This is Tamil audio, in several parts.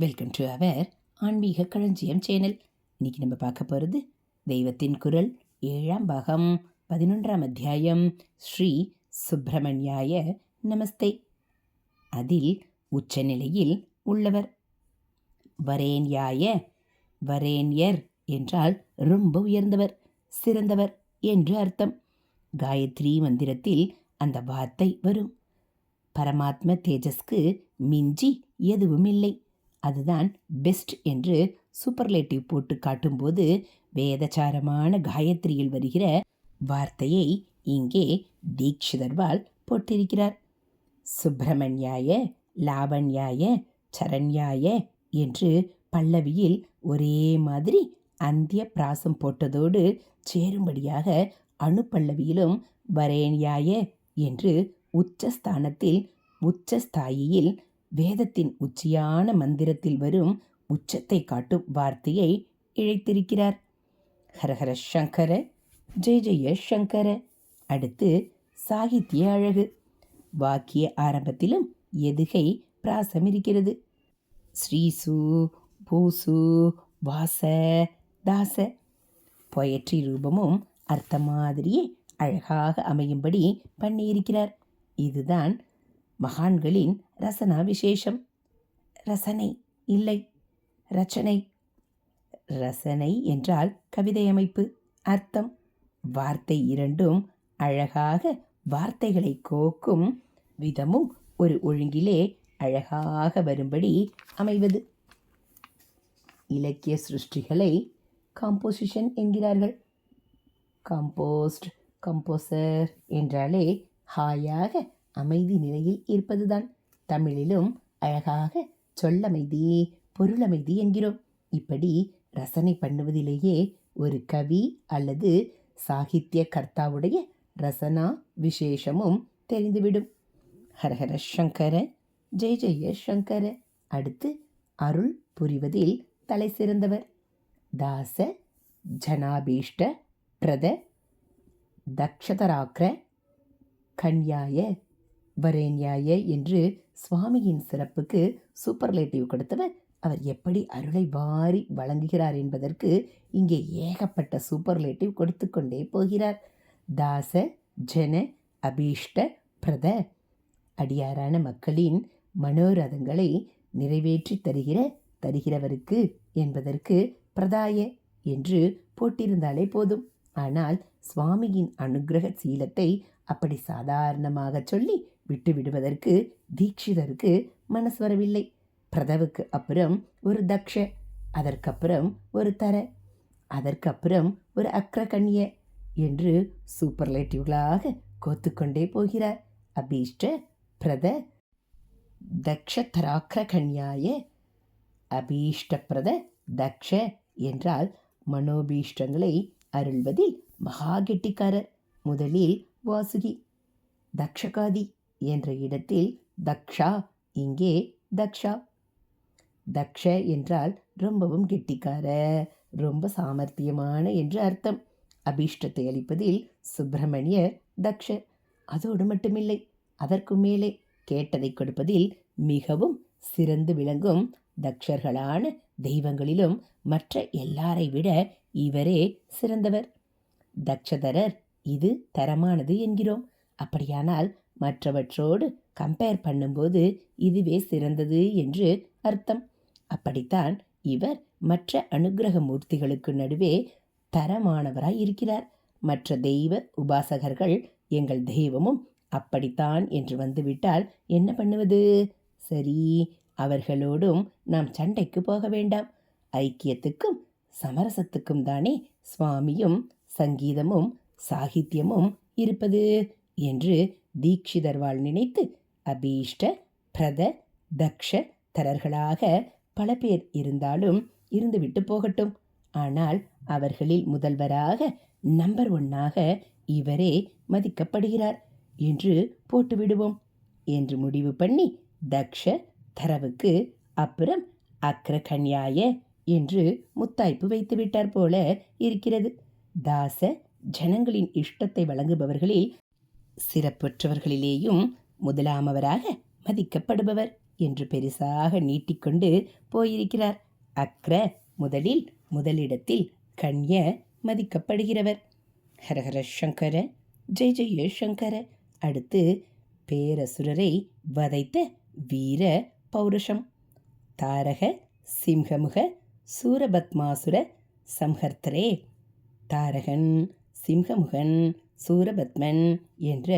வெல்கம் டு அவர் ஆன்மீக களஞ்சியம் சேனல். இன்னைக்கு நம்ம பார்க்க போகிறது தெய்வத்தின் குரல் 7ஆம் பாகம் 11ஆம் அத்தியாயம் ஸ்ரீ சுப்பிரமணியாய நமஸ்தே. அதில் உச்சநிலையில் உள்ளவர். வரேண்யாய, வரேண்யர் என்றால் ரொம்ப உயர்ந்தவர், சிறந்தவர் என்று அர்த்தம். காயத்ரி மந்திரத்தில் அந்த வார்த்தை வரும். பரமாத்ம தேஜஸ்க்கு மிஞ்சி எதுவும் இல்லை. அதுதான் பெஸ்ட் என்று சூப்பர்லேட்டிவ் போட்டு காட்டும்போது வேதச்சாரமான காயத்ரியில் வருகிற வார்த்தையை இங்கே தீக்ஷிதர்வால் போட்டிருக்கிறார். சுப்பிரமணியாய, லாவண்யாய, சரண்யாய என்று பல்லவியில் ஒரே மாதிரி அந்திய பிராசம் போட்டதோடு சேரும்படியாக அணுப்பல்லவியிலும் வரேண்யாய என்று உச்சஸ்தானத்தில் உச்சஸ்தாயியில் வேதத்தின் உச்சியான மந்திரத்தில் வரும் உச்சத்தை காட்டும் வார்த்தையை இழைத்திருக்கிறார். ஹரஹர சங்கர, ஜெய ஜெய சங்கர. அடுத்து சாகித்ய அழகு. வாக்கிய ஆரம்பத்திலும் எதுகை பிராசம் இருக்கிறது. ஸ்ரீசு, பூசு, வாச, தாச. பொயட்ரி ரூபமும் அர்த்த மாதிரியே அழகாக அமையும்படி பண்ணியிருக்கிறார். இதுதான் மகான்களின் ரசனா விசேஷம். ரசனை இல்லை, ரச்சனை. ரசனை என்றால் கவிதை அமைப்பு, அர்த்தம். வார்த்தை இரண்டும் அழகாக வார்த்தைகளை கோக்கும் விதமும் ஒரு ஒழுங்கிலே அழகாக வரும்படி அமைவது. இலக்கிய சிருஷ்டிகளை காம்போசிஷன் என்கிறார்கள். காம்போஸ்ட், கம்போசர் என்றாலே ஹாயாக அமைதி நிலையில் இருப்பதுதான். தமிழிலும் அழகாக சொல்லமைதி, பொருளமைதி என்கிறோம். இப்படி ரசனை பண்ணுவதிலேயே ஒரு கவி அல்லது சாகித்ய கர்த்தாவுடைய ரசனா விசேஷமும் தெரிந்துவிடும். ஹரஹர சங்கர, ஜெய ஜெய சங்கர. அடுத்து அருள் புரிவதில் தலை சிறந்தவர். தாச, ஜனாபீஷ்ட பிரத, தக்ஷதராக்ர, கன்யாய, வரேண்யாய என்று சுவாமியின் சிறப்புக்கு சூப்பர்லேட்டிவ் கொடுத்தவர். அவர் எப்படி அருளை வாரி வழங்குகிறார் என்பதற்கு இங்கே ஏகப்பட்ட சூப்பர்லேட்டிவ் கொடுத்து கொண்டே போகிறார். தாச, ஜன, அபீஷ்ட, பிரத. அடியாரான மக்களின் மனோரதங்களை நிறைவேற்றி தருகிறவருக்கு என்பதற்கு பிரதாய என்று போட்டிருந்தாலே போதும். ஆனால் சுவாமியின் அனுக்கிரக சீலத்தை அப்படி சாதாரணமாக சொல்லி விட்டு விடுவதற்கு தீக்ஷிதருக்கு மனசு வரவில்லை. பிரதவுக்கு அப்புறம் ஒரு தக்ஷ, அதற்கப்புறம் ஒரு தர, அதற்கப்புறம் ஒரு அக்ரகண்ய என்று சூப்பர்லேட்டிவ்களாக கோத்துக்கொண்டே போகிறார். அபீஷ்ட, பிரத, தக்ஷதராக்ரகண்யாய. அபீஷ்ட பிரத தக்ஷ என்றால் மனோபீஷ்டங்களை அருள்வதில் மகா கெட்டிக்காரர். முதலில் வாசுகி. தக்ஷகாதி என்ற இடத்தில் தக்ஷா, இங்கே தக்ஷா. தக்ஷ என்றால் ரொம்பவும் கெட்டிக்கார, ரொம்ப சாமர்த்தியமான என்று அர்த்தம். அபீஷ்டத்தை அளிப்பதில் சுப்பிரமணியர் தக்ஷ. அதோடு மட்டுமில்லை, அதற்கும் மேலே கேட்டதை கொடுப்பதில் மிகவும் சிறந்து விளங்கும் தக்ஷர்களான தெய்வங்களிலும் மற்ற எல்லாரை விட இவரே சிறந்தவர். தக்ஷதரர், இது தரமானது என்கிறோம். அப்படியானால் மற்றவற்றோடு கம்பேர் பண்ணும்போது இதுவே சிறந்தது என்று அர்த்தம். அப்படித்தான் இவர் மற்ற அனுக்கிரக மூர்த்திகளுக்கு நடுவே தரமானவராய் இருக்கிறார். மற்ற தெய்வ உபாசகர்கள் எங்கள் தெய்வமும் அப்படித்தான் என்று வந்துவிட்டால் என்ன பண்ணுவது? சரி, அவர்களோடும் நாம் சண்டைக்கு போக வேண்டாம். ஐக்கியத்துக்கும் சமரசத்துக்கும் தானே சுவாமியும் சங்கீதமும் சாகித்யமும் இருப்பது என்று தீக்ஷிதர்வால் நினைத்து அபீஷ்ட, பிரத, தக்ஷ தரர்களாக பல பேர் இருந்தாலும் இருந்துவிட்டு போகட்டும். ஆனால் அவர்களில் முதல்வராக நம்பர் 1ஆக இவரே மதிக்கப்படுகிறார் என்று போட்டுவிடுவோம் என்று முடிவு பண்ணி தக்ஷ தரவுக்கு அப்புறம் அக்ரகண்யாய என்று முத்தாய்ப்பு வைத்து விட்டார் போல இருக்கிறது. தாச, ஜனங்களின் இஷ்டத்தை வழங்குபவர்களில் சிறப்பற்றவர்களிலேயும் முதலாமவராக மதிக்கப்படுபவர். என்று பெரிசாக நீட்டிக்கொண்டு போயிருக்கிறார். அக்ர முதலிடத்தில் கண்ய மதிக்கப்படுகிறவர். ஹரஹர சங்கர ஜெய ஜெய சங்கர. அடுத்து பேரசுரரை வதைத்த வீர பௌருஷம். தாரக சிம்ஹமுக சூரபத்மாசுர சம்ஹர்த்தரே. தாரகன், சிம்ஹமுகன், சூரபத்மன் என்ற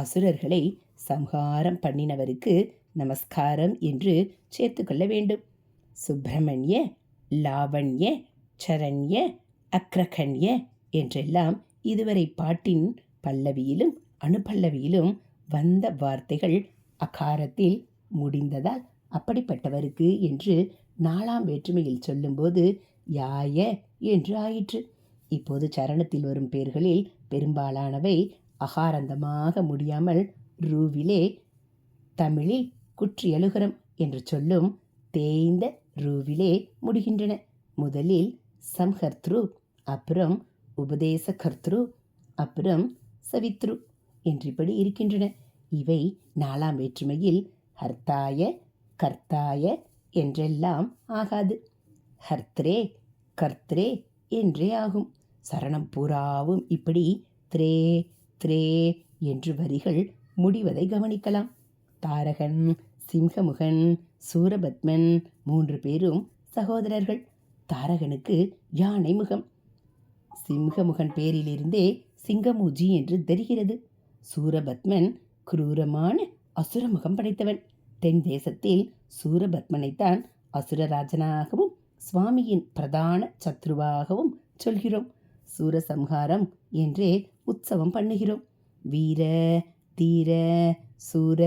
அசுரர்களை சம்ஹாரம் பண்ணினவருக்கு நமஸ்காரம் என்று சேர்த்துக்கொள்ள வேண்டும். சுப்பிரமணிய, லாவண்ய, சரண்ய, அக்ரகண்ய என்றெல்லாம் இதுவரை பாட்டின் பல்லவியிலும் அனுபல்லவியிலும் வந்த வார்த்தைகள் அகாரத்தில் முடிந்ததால் அப்படிப்பட்டவருக்கு என்று 4ஆம் வேற்றுமையில் சொல்லும்போது யாய என்று ஆயிற்று. இப்போது சரணத்தில் வரும் பெயர்களில் பெரும்பாலானவை அகாரந்தமாக முடியாமல் ரூவிலே தமிழில் குற்றியலுகரம் என்று சொல்லும் தேய்ந்த ரூவிலே முடிகின்றன. முதலில் சம்ஹர்த்ரு, அப்புறம் உபதேசகர்த்ரு, அப்புறம் சவித்ரு என்றிப்படி இருக்கின்றன. இவை 4ஆம் வேற்றுமையில் ஹர்த்தாய, கர்த்தாய என்றெல்லாம் ஆகாது. ஹர்த்ரே, கர்த்ரே என்றே ஆகும். சரணம் பூராவும் இப்படி த்ரே த்ரே என்று வரிகள் முடிவதை கவனிக்கலாம். தாரகன், சிம்ஹமுகன், சூரபத்மன் 3 பேரும் சகோதரர்கள். தாரகனுக்கு யானை முகம். சிம்ஹமுகன் பேரிலிருந்தே சிங்கமூஜி என்று தெரிகிறது. சூரபத்மன் குரூரமான அசுரமுகம் படைத்தவன். தென் தேசத்தில் சூரபத்மனைத்தான் அசுரராஜனாகவும் சுவாமியின் பிரதான சத்ருவாகவும் சொல்கிறோம். சூரசம்ஹாரம் என்றே உற்சவம் பண்ணுகிறோம். வீர, தீர, சூர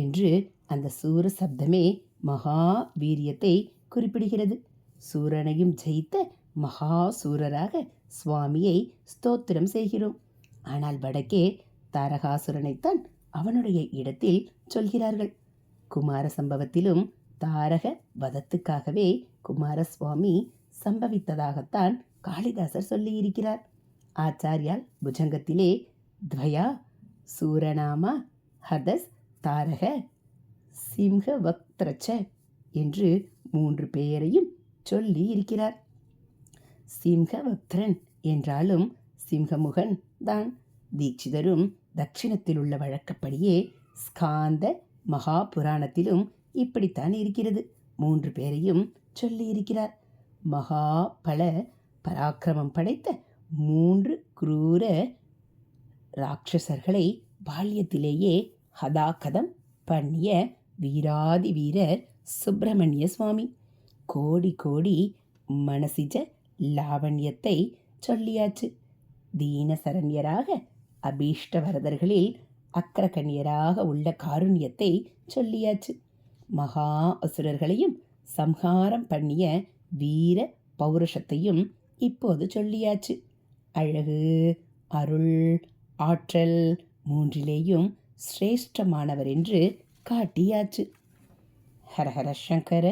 என்று அந்த சூர சப்தமே மகா வீரியத்தை குறிப்பிடுகிறது. சூரனையும் ஜெயித்த மகா சூரராக சுவாமியை ஸ்தோத்திரம் செய்கிறோம். ஆனால் வடக்கே தாரகாசுரனைத்தான் அவனுடைய இடத்தில் சொல்கிறார்கள். குமார சம்பவத்திலும் தாரக வதத்துக்காகவே குமாரசுவாமி சம்பவித்ததாகத்தான் காளிதாசர் சொல்லியிருக்கிறார். ஆச்சாரியால் புஜங்கத்திலே துவயா சூரநாமா ஹதஸ் தாரக சிம்ஹவக்த்ரச்ச என்று 3 பெயரையும் சொல்லி இருக்கிறார். சிம்ஹவக்த்ரன் என்றாலும் சிம்ஹமுகன் தான். தீட்சிதரும் தட்சிணத்தில் உள்ள வழக்கப்படியே ஸ்காந்த மகா புராணத்திலும் இப்படித்தான் இருக்கிறது. 3 பேரையும் சொல்லி இருக்கிறார். மகா பல பராக்கிரமம் படைத்த 3 குரூர ராட்சசர்களை பால்யத்திலேயே ஹதாகதம் பண்ணிய வீராதி வீரர் சுப்பிரமணிய சுவாமி. கோடி கோடி மனசிஜ லாவண்யத்தை சொல்லியாச்சு. தீனசரண்யராக அபீஷ்டவரதர்களில் அக்ரகண்யராக உள்ள காருண்யத்தை சொல்லியாச்சு. மகா அசுரர்களையும் சம்ஹாரம் பண்ணிய வீர பௌருஷத்தையும் இப்போது சொல்லியாச்சு. அழகு, அருள், ஆற்றல் 3லேயும் சிரேஷ்டமானவர் என்று காட்டியாச்சு. ஹரஹர சங்கர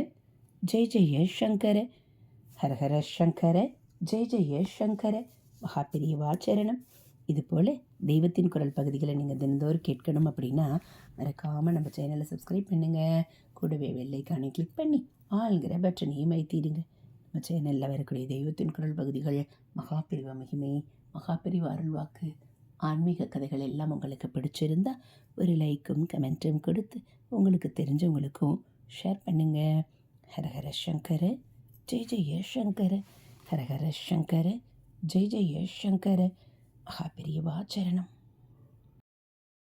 ஜெய ஜெய சங்கர. ஹரஹர சங்கர ஜெய ஜெய சங்கர. மகாபெரியவா சரணம். இதுபோல் தெய்வத்தின் குரல் பகுதிகளை நீங்கள் தினந்தோறும் கேட்கணும் அப்படின்னா மறக்காமல் நம்ம சேனலை சப்ஸ்கிரைப் பண்ணுங்கள். கூடவே வெள்ளைக்கானை கிளிக் பண்ணி ஆளுங்கிற பட்டனையும் வைத்திடுங்க. நம்ம சேனலில் வரக்கூடிய தெய்வத்தின் குரல் பகுதிகள், மகாபெரிவா மகிமை, மகாபெரிவா அருள்வாக்கு, ஆன்மீக கதைகள் எல்லாம் உங்களுக்கு பிடிச்சிருந்தா ஒரு லைக்கும் கமெண்ட்டும் கொடுத்து உங்களுக்கு தெரிஞ்சவங்களுக்கும் ஷேர் பண்ணுங்கள். ஹரஹர சங்கர ஜெய ஜெய சங்கர. ஹரஹர சங்கர ஜெய ஜெய சங்கர. மகாபெரியவா சரணம்.